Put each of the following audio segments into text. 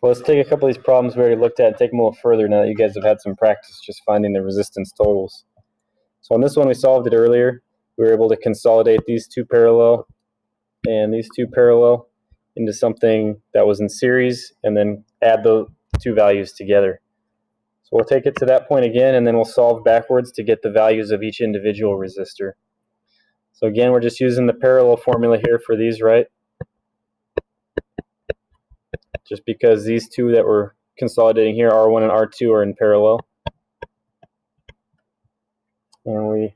Well, let's take a couple of these problems we already looked at and take them a little further now that you guys have had some practice just finding the resistance totals. So on this one, we solved it earlier. We were able to consolidate these two parallel and these two parallel into something that was in series and then add the two values together. So we'll take it to that point again, and then we'll solve backwards to get the values of each individual resistor. So again, we're just using the parallel formula here for these, right? Just because these two that we're consolidating here, R1 and R2, are in parallel. And we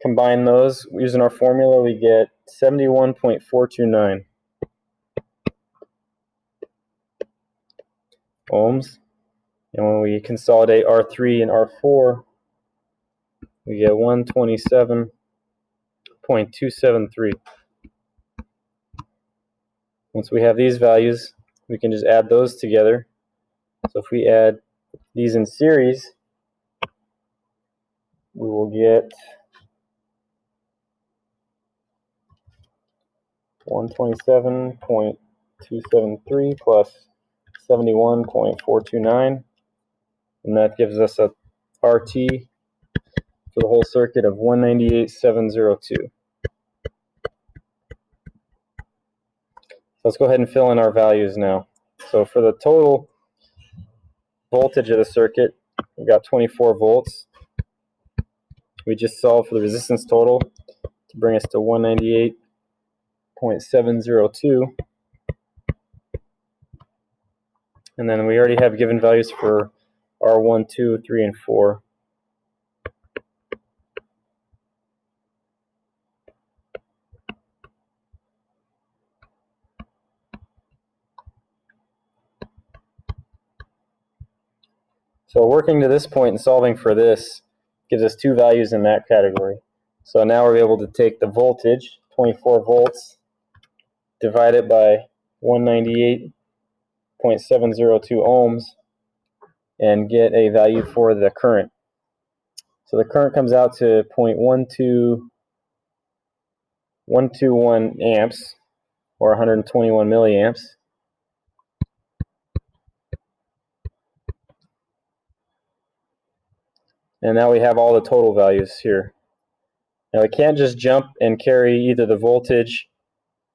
combine those using our formula, we get 71.429 ohms. And when we consolidate R3 and R4, we get 127.273. Once we have these values, we can just add those together. So if we add these in series, we will get 127.273 plus 71.429, and that gives us a RT for the whole circuit of 198.702. Let's go ahead and fill in our values now. So for the total voltage of the circuit, we've got 24 volts. We just solved for the resistance total to bring us to 198.702. And then we already have given values for R1, 2, 3, and 4. So working to this point and solving for this gives us two values in that category. So now we're able to take the voltage, 24 volts, divide it by 198.702 ohms, and get a value for the current. So the current comes out to 0.121 amps, or 121 milliamps. And now we have all the total values here. Now we can't just jump and carry either the voltage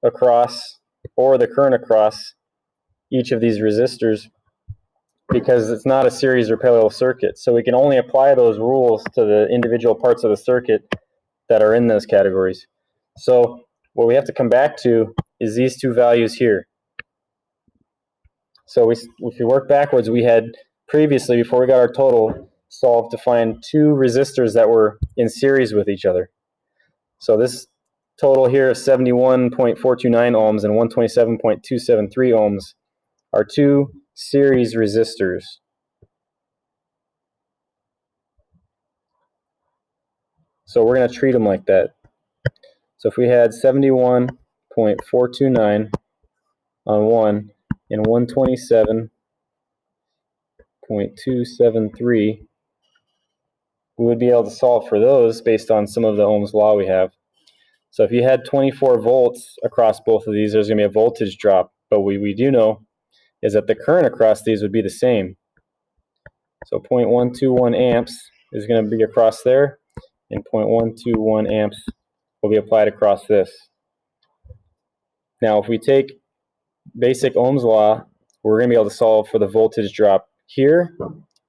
across or the current across each of these resistors because it's not a series or parallel circuit. So we can only apply those rules to the individual parts of the circuit that are in those categories. So what we have to come back to is these two values here. So if we work backwards, we had previously, before we got our total, solved to find two resistors that were in series with each other. So this total here of 71.429 ohms and 127.273 ohms are two series resistors. So we're going to treat them like that. So if we had 71.429 on one and 127.273, we would be able to solve for those based on some of the Ohm's law we have. So if you had 24 volts across both of these, there's going to be a voltage drop. But what we do know is that the current across these would be the same. So 0.121 amps is going to be across there, and 0.121 amps will be applied across this. Now, if we take basic Ohm's law, we're going to be able to solve for the voltage drop here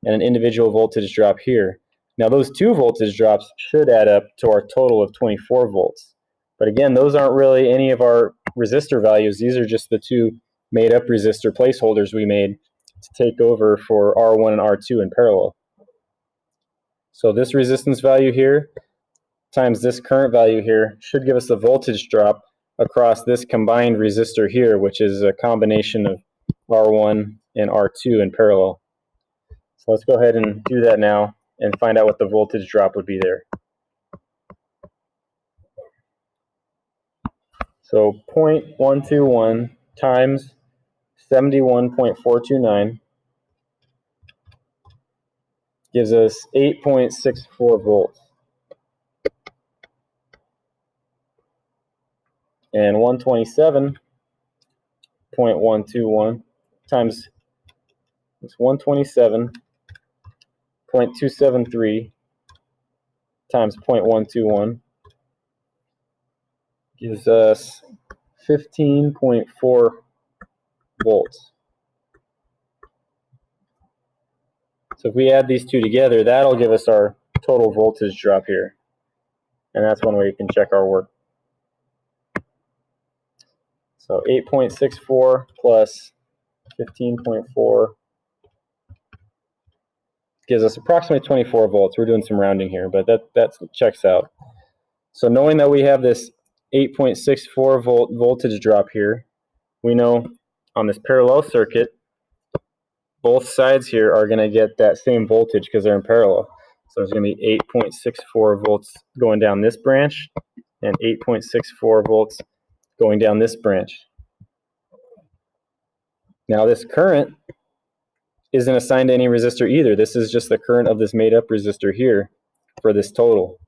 and an individual voltage drop here. Now, those two voltage drops should add up to our total of 24 volts. But again, those aren't really any of our resistor values. These are just the two made-up resistor placeholders we made to take over for R1 and R2 in parallel. So this resistance value here times this current value here should give us the voltage drop across this combined resistor here, which is a combination of R1 and R2 in parallel. So let's go ahead and do that now and find out what the voltage drop would be there. So 0.121 times 71.429 gives us 8.64 volts. And 127.121 times it's 127.273 times 0.121 gives us 15.4 volts. So if we add these two together, that'll give us our total voltage drop here. And that's one way you can check our work. So 8.64 plus 15.4 gives us approximately 24 volts. We're doing some rounding here, but that checks out. So knowing that we have this 8.64 volt voltage drop here, we know on this parallel circuit, both sides here are going to get that same voltage because they're in parallel. So there's going to be 8.64 volts going down this branch and 8.64 volts going down this branch. Now this current isn't assigned to any resistor either. This is just the current of this made up resistor here for this total.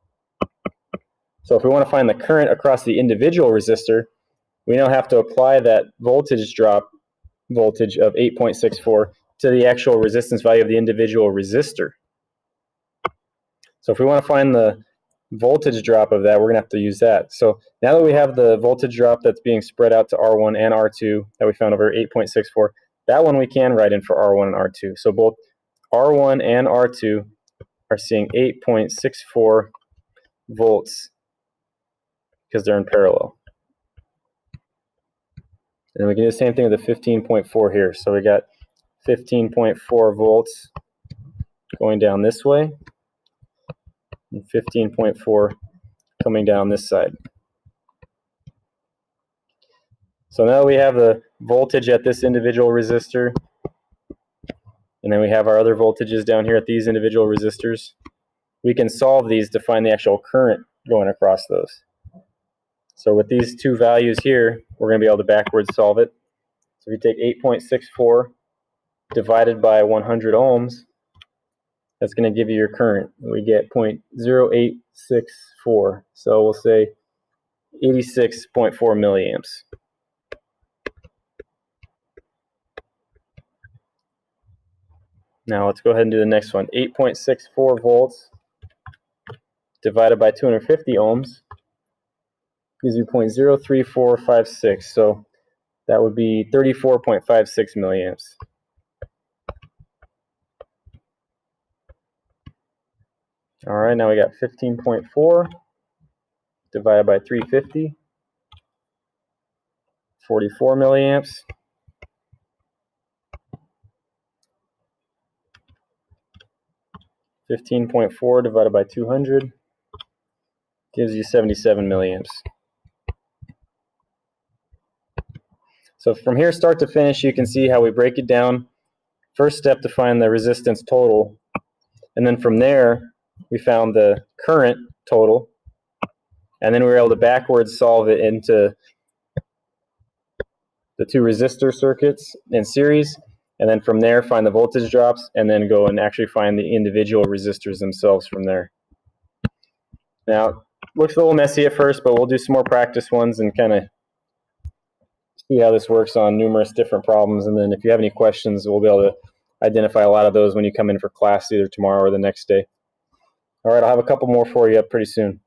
So if we want to find the current across the individual resistor, we now have to apply that voltage drop voltage of 8.64 to the actual resistance value of the individual resistor. So if we want to find the voltage drop of that, we're going to have to use that. So now that we have the voltage drop that's being spread out to R1 and R2 that we found over 8.64, that one we can write in for R1 and R2. So both R1 and R2 are seeing 8.64 volts because they're in parallel. And we can do the same thing with the 15.4 here. So we got 15.4 volts going down this way, and 15.4 coming down this side. So now we have the voltage at this individual resistor, and then we have our other voltages down here at these individual resistors. We can solve these to find the actual current going across those. So with these two values here, we're going to be able to backwards solve it. So if you take 8.64 divided by 100 ohms, that's going to give you your current. We get 0.0864. So we'll say 86.4 milliamps. Now let's go ahead and do the next one. 8.64 volts divided by 250 ohms gives you 0.03456. So that would be 34.56 milliamps. All right, now we got 15.4 divided by 350, 44 milliamps. 15.4 divided by 200 gives you 77 milliamps. So from here, start to finish, you can see how we break it down. First step to find the resistance total, and then from there, we found the current total, and then we were able to backwards solve it into the two resistor circuits in series, and then from there find the voltage drops, and then go and actually find the individual resistors themselves from there. Now, looks a little messy at first, but we'll do some more practice ones and kind of see how this works on numerous different problems, and then if you have any questions, we'll be able to identify a lot of those when you come in for class either tomorrow or the next day. All right, I'll have a couple more for you up pretty soon.